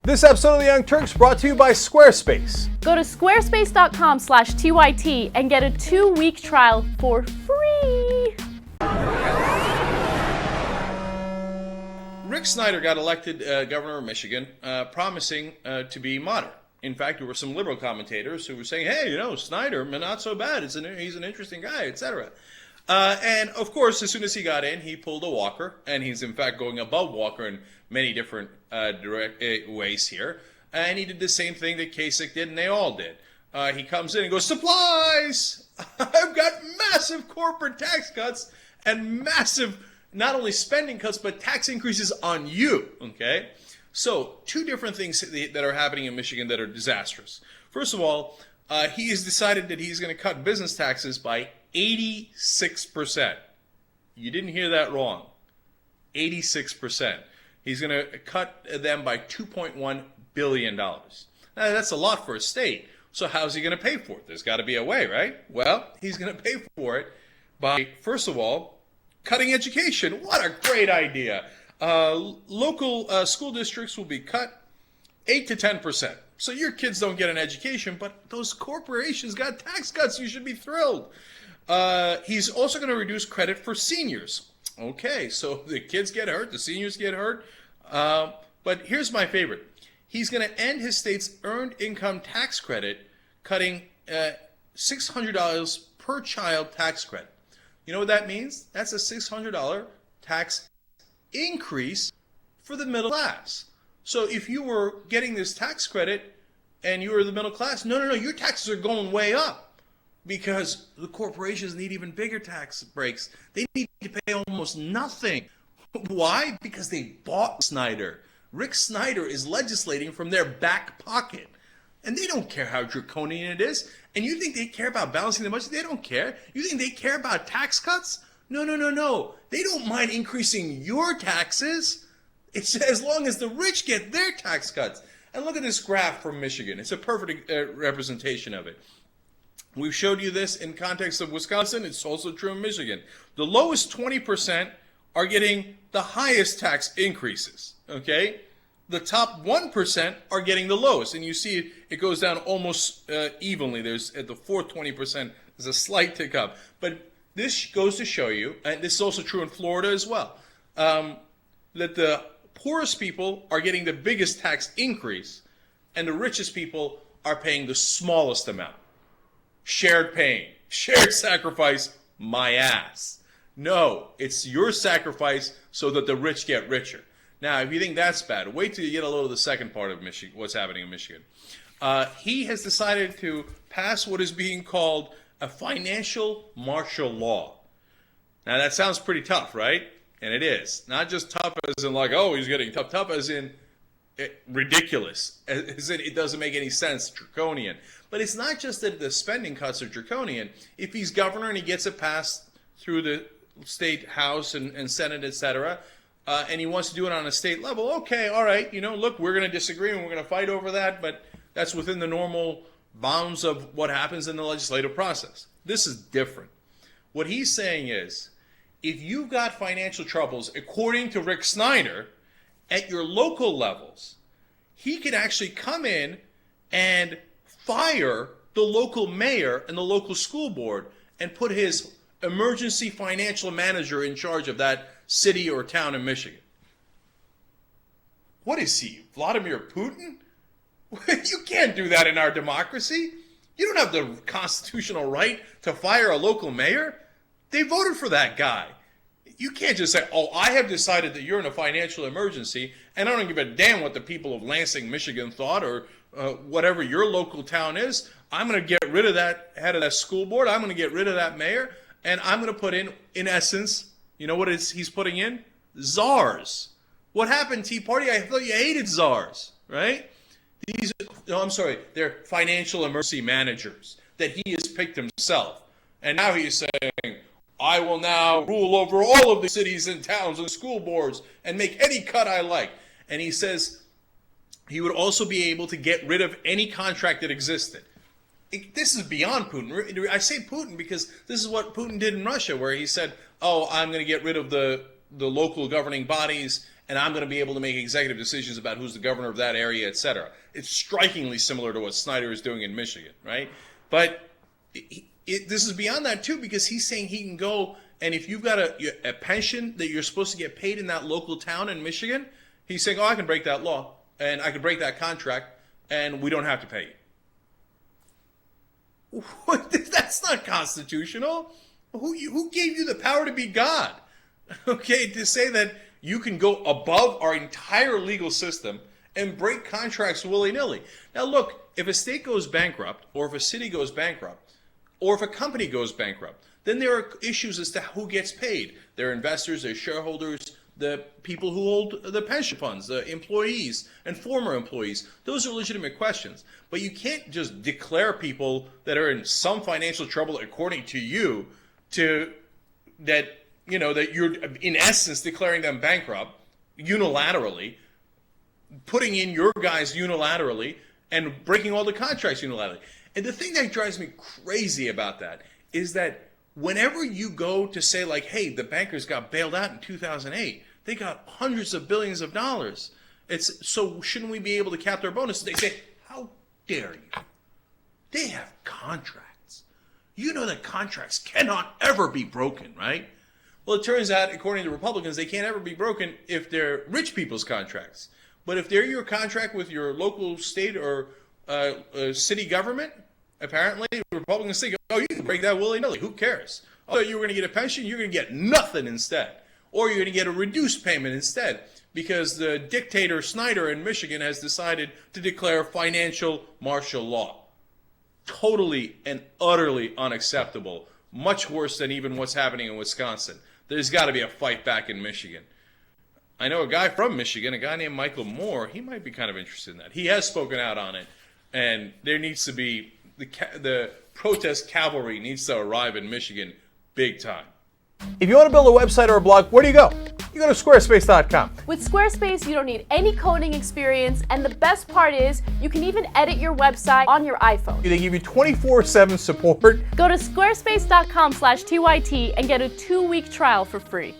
This episode of The Young Turks brought to you by Squarespace. Go to squarespace.com/TYT and get a 2-week trial for free. Rick Snyder got elected governor of Michigan, promising to be moderate. In fact, there were some liberal commentators who were saying, hey, Snyder, not so bad. He's an interesting guy, etc. And, of course, as soon as he got in, he pulled a Walker, and he's, in fact, going above Walker in many different ways here. And he did the same thing that Kasich did, and they all did. He comes in and goes, supplies! I've got massive corporate tax cuts and massive, not only spending cuts, but tax increases on you, okay? So, two different things that are happening in Michigan that are disastrous. First of all, he has decided that he's going to cut business taxes by 86%. You didn't hear that wrong. 86%. He's going to cut them by $2.1 billion. Now, that's a lot for a state. So how's he going to pay for it? There's got to be a way, right? Well, he's going to pay for it by, first of all, cutting education. What a great idea. Local school districts will be cut 8 to 10%. So your kids don't get an education, but those corporations got tax cuts. You should be thrilled. He's also going to reduce credit for seniors. Okay, so the kids get hurt, the seniors get hurt. But here's my favorite. He's going to end his state's earned income tax credit, cutting $600 per child tax credit. You know what that means? That's a $600 tax increase for the middle class. So if you were getting this tax credit and you were the middle class, no, your taxes are going way up. Because the corporations need even bigger tax breaks. They need to pay almost nothing. Why? Because they bought Snyder. Rick Snyder is legislating from their back pocket. And they don't care how draconian it is. And you think they care about balancing the budget? They don't care. You think they care about tax cuts? No. They don't mind increasing your taxes. It's as long as the rich get their tax cuts. And look at this graph from Michigan. It's a perfect representation of it. We've showed you this in context of Wisconsin. It's also true in Michigan. The lowest 20% are getting the highest tax increases, okay? The top 1% are getting the lowest. And you see it goes down almost evenly. There's at the fourth 20%, there's a slight tick up. But this goes to show you, and this is also true in Florida as well, that the poorest people are getting the biggest tax increase, and the richest people are paying the smallest amount. Shared pain, shared sacrifice, my ass. No, it's your sacrifice so that the rich get richer. Now, if you think that's bad, wait till you get a little of the second part of Michigan, what's happening in Michigan. He has decided to pass what is being called a financial martial law. Now, that sounds pretty tough, right? And it is. Not just tough as in like, oh, he's getting tough. Tough as in ridiculous. As in it doesn't make any sense. Draconian. But it's not just that the spending cuts are draconian. If he's governor and he gets it passed through the state house and senate, etc., and he wants to do it on a state level, okay, all right, look, we're going to disagree and we're going to fight over that, but that's within the normal bounds of what happens in the legislative process. This is different. What he's saying is, if you've got financial troubles, according to Rick Snyder, at your local levels, he could actually come in and fire the local mayor and the local school board and put his emergency financial manager in charge of that city or town in Michigan. What is he, Vladimir Putin? You can't do that in our democracy. You don't have the constitutional right to fire a local mayor. They voted for that guy. You can't just say, oh, I have decided that you're in a financial emergency, and I don't give a damn what the people of Lansing, Michigan thought, or whatever your local town is. I'm going to get rid of that head of that school board. I'm going to get rid of that mayor, and I'm going to put in essence, you know what he's putting in? Czars. What happened, Tea Party? I thought you hated czars, right? They're financial emergency managers that he has picked himself. And now he's saying, I will now rule over all of the cities and towns and school boards and make any cut I like. And he says he would also be able to get rid of any contract that existed. This is beyond Putin. I say Putin because this is what Putin did in Russia, where he said, oh, I'm going to get rid of the local governing bodies and I'm going to be able to make executive decisions about who's the governor of that area, etc. It's strikingly similar to what Snyder is doing in Michigan, right? But this is beyond that too, because he's saying he can go, and if you've got a pension that you're supposed to get paid in that local town in Michigan, he's saying, oh, I can break that law, and I can break that contract, and we don't have to pay you. That's not constitutional. Who gave you the power to be God? Okay, to say that you can go above our entire legal system and break contracts willy-nilly. Now look, if a state goes bankrupt, or if a city goes bankrupt, or if a company goes bankrupt, then there are issues as to who gets paid. There are investors, there are shareholders, the people who hold the pension funds, the employees and former employees. Those are legitimate questions. But you can't just declare people that are in some financial trouble according to you that you're in essence declaring them bankrupt unilaterally, putting in your guys unilaterally, and breaking all the contracts unilaterally. And the thing that drives me crazy about that is that whenever you go to say, like, hey, the bankers got bailed out in 2008, they got hundreds of billions of dollars. So shouldn't we be able to cap their bonuses? They say, how dare you? They have contracts. You know that contracts cannot ever be broken, right? Well, it turns out, according to Republicans, they can't ever be broken if they're rich people's contracts. But if they're your contract with your local state or city government, apparently Republicans think, oh, you can break that willy-nilly. Who cares? Oh, you were going to get a pension, you're going to get nothing instead. Or you're going to get a reduced payment instead, because the dictator Snyder in Michigan has decided to declare financial martial law. Totally and utterly unacceptable. Much worse than even what's happening in Wisconsin. There's got to be a fight back in Michigan. I know a guy from Michigan, a guy named Michael Moore. He might be kind of interested in that. He has spoken out on it, and there needs to be the protest cavalry needs to arrive in Michigan big time. If you want to build a website or a blog, where do you go? You go to squarespace.com. With Squarespace, you don't need any coding experience, and the best part is you can even edit your website on your iPhone. They give you 24/7 support. Go to squarespace.com/TYT and get a 2-week trial for free.